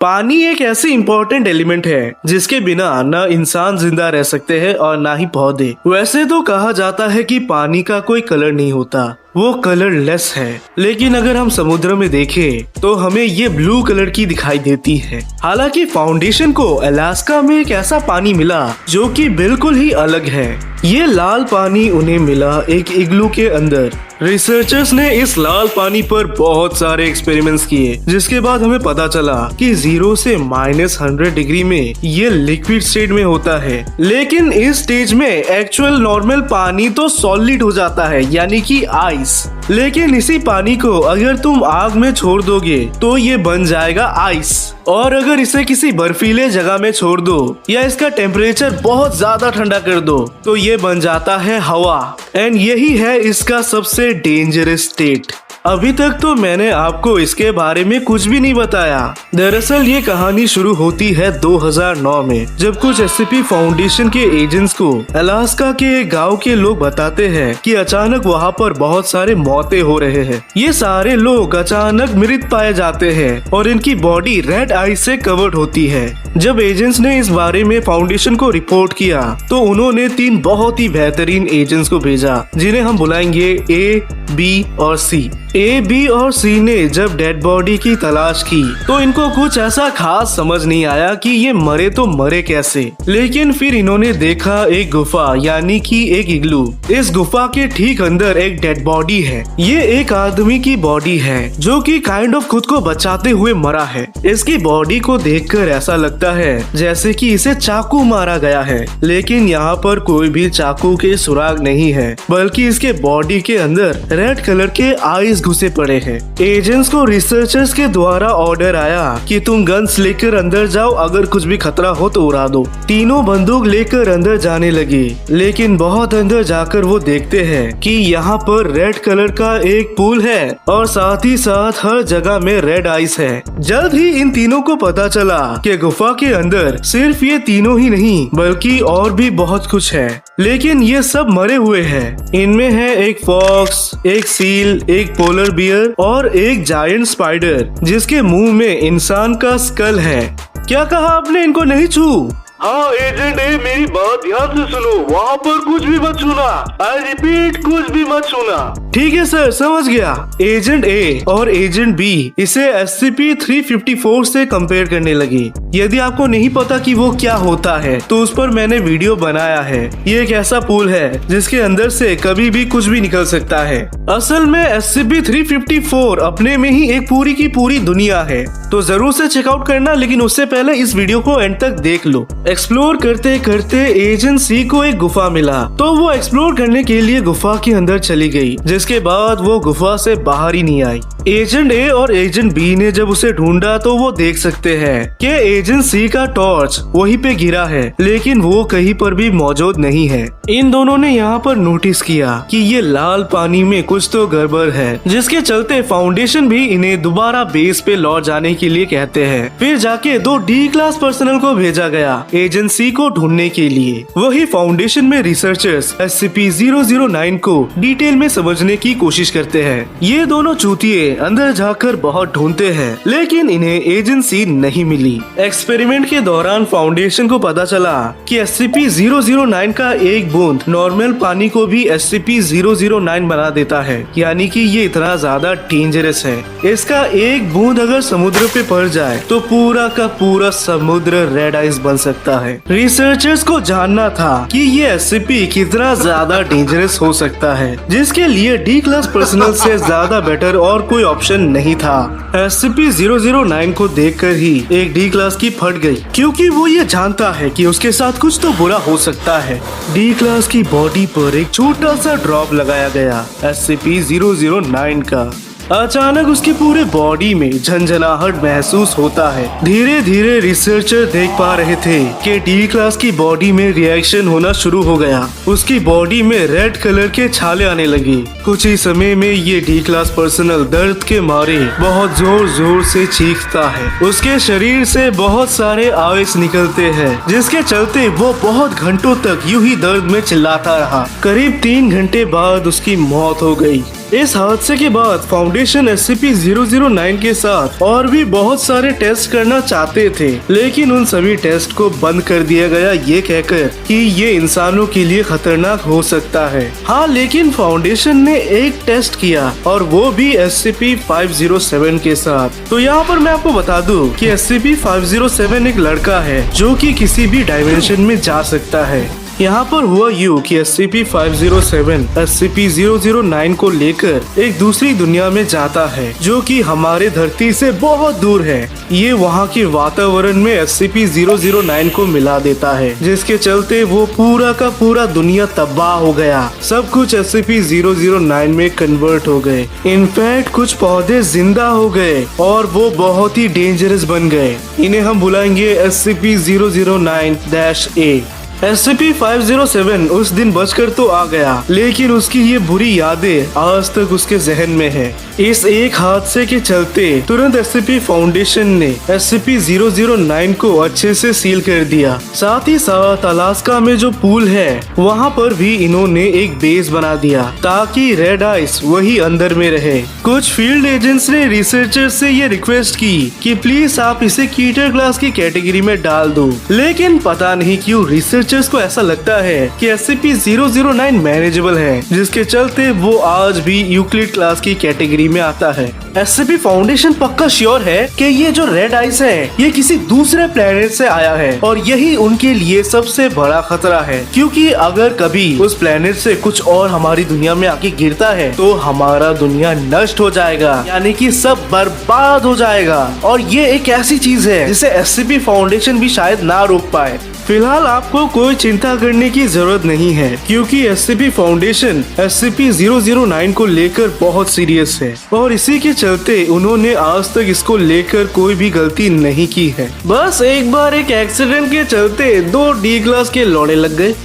पानी एक ऐसी इम्पोर्टेंट एलिमेंट है जिसके बिना न इंसान जिंदा रह सकते हैं और ना ही पौधे। वैसे तो कहा जाता है कि पानी का कोई कलर नहीं होता, वो कलरलेस है, लेकिन अगर हम समुद्र में देखें तो हमें ये ब्लू कलर की दिखाई देती है। हालांकि फाउंडेशन को अलास्का में एक ऐसा पानी मिला जो कि बिल्कुल ही अलग है। ये लाल पानी उन्हें मिला एक इग्लू के अंदर। रिसर्चर्स ने इस लाल पानी पर बहुत सारे एक्सपेरिमेंट्स किए, जिसके बाद हमें पता चला कि 0 से -100 डिग्री में ये लिक्विड स्टेट में होता है। लेकिन इस स्टेज में एक्चुअल नॉर्मल पानी तो सॉलिड हो जाता है, यानी कि आइस। लेकिन इसी पानी को अगर तुम आग में छोड़ दोगे तो ये बन जाएगा आइस, और अगर इसे किसी बर्फीले जगह में छोड़ दो या इसका टेम्परेचर बहुत ज्यादा ठंडा कर दो तो ये बन जाता है हवा। एंड यही है इसका सबसे डेंजरस स्टेट। अभी तक तो मैंने आपको इसके बारे में कुछ भी नहीं बताया। दरअसल ये कहानी शुरू होती है 2009 में, जब कुछ एससीपी फाउंडेशन के एजेंट्स को अलास्का के एक गांव के लोग बताते हैं कि अचानक वहां पर बहुत सारे मौतें हो रहे हैं। ये सारे लोग अचानक मृत पाए जाते हैं और इनकी बॉडी रेड आइस से कवर्ड होती है। जब एजेंट्स ने इस बारे में फाउंडेशन को रिपोर्ट किया तो उन्होंने 3 बहुत ही बेहतरीन एजेंट्स को भेजा, जिन्हें हम बुलाएंगे ए, बी और सी। ए, बी और सी ने जब डेड बॉडी की तलाश की तो इनको कुछ ऐसा खास समझ नहीं आया कि ये मरे तो मरे कैसे। लेकिन फिर इन्होंने देखा एक गुफा, यानी कि एक इग्लू। इस गुफा के ठीक अंदर एक डेड बॉडी है। ये एक आदमी की बॉडी है जो कि काइंड ऑफ खुद को बचाते हुए मरा है। इसकी बॉडी को देखकर ऐसा लगता है जैसे कि इसे चाकू मारा गया है, लेकिन यहाँ पर कोई भी चाकू के सुराग नहीं है, बल्कि इसके बॉडी के अंदर रेड कलर के आइस घुसे पड़े हैं। एजेंट्स को रिसर्चर्स के द्वारा ऑर्डर आया कि तुम गन्स लेकर अंदर जाओ, अगर कुछ भी खतरा हो तो उड़ा दो। तीनों बंदूक लेकर अंदर जाने लगे, लेकिन बहुत अंदर जाकर वो देखते हैं कि यहाँ पर रेड कलर का एक पूल है और साथ ही साथ हर जगह में रेड आइस है। जल्द ही इन तीनों को पता चला कि गुफा के अंदर सिर्फ ये तीनों ही नहीं बल्कि और भी बहुत कुछ है, लेकिन ये सब मरे हुए हैं। इनमें है एक फॉक्स, एक सील, एक पोलर बियर और एक जायंट स्पाइडर जिसके मुंह में इंसान का स्कल है। क्या कहा आपने? इनको नहीं छू? हाँ एजेंट ए, मेरी बात ध्यान से सुनो, वहाँ पर कुछ भी मत छूना। आई रिपीट, कुछ भी मत छूना। ठीक है सर, समझ गया। एजेंट ए और एजेंट बी इसे SCP-354 से कंपेयर करने लगे। यदि आपको नहीं पता कि वो क्या होता है तो उस पर मैंने वीडियो बनाया है। ये एक ऐसा पूल है जिसके अंदर से कभी भी कुछ भी निकल सकता है। असल में SCP-354 अपने में ही एक पूरी की पूरी दुनिया है, तो जरूर से चेकआउट करना, लेकिन उससे पहले इस वीडियो को एंड तक देख लो। एक्सप्लोर करते करते एजेंट सी को एक गुफा मिला, तो वो एक्सप्लोर करने के लिए गुफा के अंदर चली गई, जिसके बाद वो गुफा से बाहर ही नहीं आई। एजेंट ए और एजेंट बी ने जब उसे ढूंढा तो वो देख सकते हैं कि एजेंट सी का टॉर्च वहीं पे गिरा है, लेकिन वो कहीं पर भी मौजूद नहीं है। इन दोनों ने यहाँ पर नोटिस किया कि ये लाल पानी में कुछ तो गड़बड़ है, जिसके चलते फाउंडेशन भी इन्हें दोबारा बेस पे लौट जाने के लिए कहते हैं। फिर जाके 2 डी क्लास पर्सनल को भेजा गया एजेंसी को ढूंढने के लिए। वही फाउंडेशन में रिसर्चर्स SCP-009 को डिटेल में समझने की कोशिश करते हैं। ये दोनों चूतिए अंदर जाकर बहुत ढूंढते हैं, लेकिन इन्हें एजेंसी नहीं मिली। एक्सपेरिमेंट के दौरान फाउंडेशन को पता चला कि SCP-009 का एक बूंद नॉर्मल पानी को भी SCP-009 बना देता है, यानी कि ये इतना ज्यादा डेंजरस है। इसका एक बूंद अगर समुद्र पे पड़ जाए तो पूरा का पूरा समुद्र रेड आइस बन सकता है। रिसर्चर्स को जानना था कि ये SCP कितना ज्यादा डेंजरस हो सकता है, जिसके लिए डी क्लास पर्सनल से ज्यादा बेटर और कोई ऑप्शन नहीं था। SCP-009 को देखकर ही एक डी क्लास की फट गई, क्योंकि वो ये जानता है कि उसके साथ कुछ तो बुरा हो सकता है। डी क्लास की बॉडी पर एक छोटा सा ड्रॉप लगाया गया SCP-009 का। अचानक उसकी पूरे बॉडी में झंझनाहट महसूस होता है। धीरे धीरे रिसर्चर देख पा रहे थे कि डी क्लास की बॉडी में रिएक्शन होना शुरू हो गया। उसकी बॉडी में रेड कलर के छाले आने लगे। कुछ ही समय में ये डी क्लास पर्सनल दर्द के मारे बहुत जोर जोर से चीखता है। उसके शरीर से बहुत सारे आवाज निकलते हैं, जिसके चलते वो बहुत घंटों तक यूं ही दर्द में चिल्लाता रहा। करीब 3 घंटे बाद उसकी मौत हो गई। इस हादसे के बाद फाउंडेशन SCP-009 के साथ और भी बहुत सारे टेस्ट करना चाहते थे, लेकिन उन सभी टेस्ट को बंद कर दिया गया ये कहकर कि ये इंसानों के लिए खतरनाक हो सकता है। हाँ, लेकिन फाउंडेशन ने एक टेस्ट किया और वो भी SCP-507 के साथ। तो यहाँ पर मैं आपको बता दूं कि SCP-507 एक लड़का है जो कि किसी भी डायमेंशन में जा सकता है। यहाँ पर हुआ यूँ कि SCP-507 SCP-009 को लेकर एक दूसरी दुनिया में जाता है जो कि हमारे धरती से बहुत दूर है। ये वहाँ के वातावरण में SCP-009 को मिला देता है, जिसके चलते वो पूरा का पूरा दुनिया तबाह हो गया। सब कुछ SCP-009 में कन्वर्ट हो गए। इनफैक्ट कुछ पौधे जिंदा हो गए और वो बहुत ही डेंजरस बन गए। इन्हें हम बुलाएंगे SCP-009-A। SCP-507 उस दिन बचकर तो आ गया, लेकिन उसकी ये बुरी यादें आज तक उसके जहन में है। इस एक हादसे के चलते तुरंत SCP फाउंडेशन ने SCP-009 को अच्छे से सील कर दिया। साथ ही साथ अलास्का में जो पूल है वहाँ पर भी इन्होंने एक बेस बना दिया ताकि रेड आइस वही अंदर में रहे। कुछ फील्ड एजेंट्स ने रिसर्चर से ये रिक्वेस्ट की कि प्लीज आप इसे कीटर क्लास की कैटेगरी में डाल दो, लेकिन पता नहीं क्यों रिसर्चर्स को ऐसा लगता है कि SCP-009 मैनेजेबल है, जिसके चलते वो आज भी यूक्लिड क्लास की कैटेगरी में आता है। SCP फाउंडेशन पक्का श्योर है कि ये जो रेड आइस है ये किसी दूसरे प्लेनेट से आया है और यही उनके लिए सबसे बड़ा खतरा है, क्योंकि अगर कभी उस प्लेनेट से कुछ और हमारी दुनिया में आके गिरता है तो हमारा दुनिया नष्ट हो जाएगा, यानी कि सब बर्बाद हो जाएगा। और ये एक ऐसी चीज है जिसे SCP फाउंडेशन भी शायद ना रोक पाए। फिलहाल आपको कोई चिंता करने की जरूरत नहीं है, क्योंकि SCP फाउंडेशन SCP-009 को लेकर बहुत सीरियस है और इसी के चलते उन्होंने आज तक इसको लेकर कोई भी गलती नहीं की है। बस एक बार एक एक्सीडेंट के चलते 2 D क्लास के लौड़े लग गए।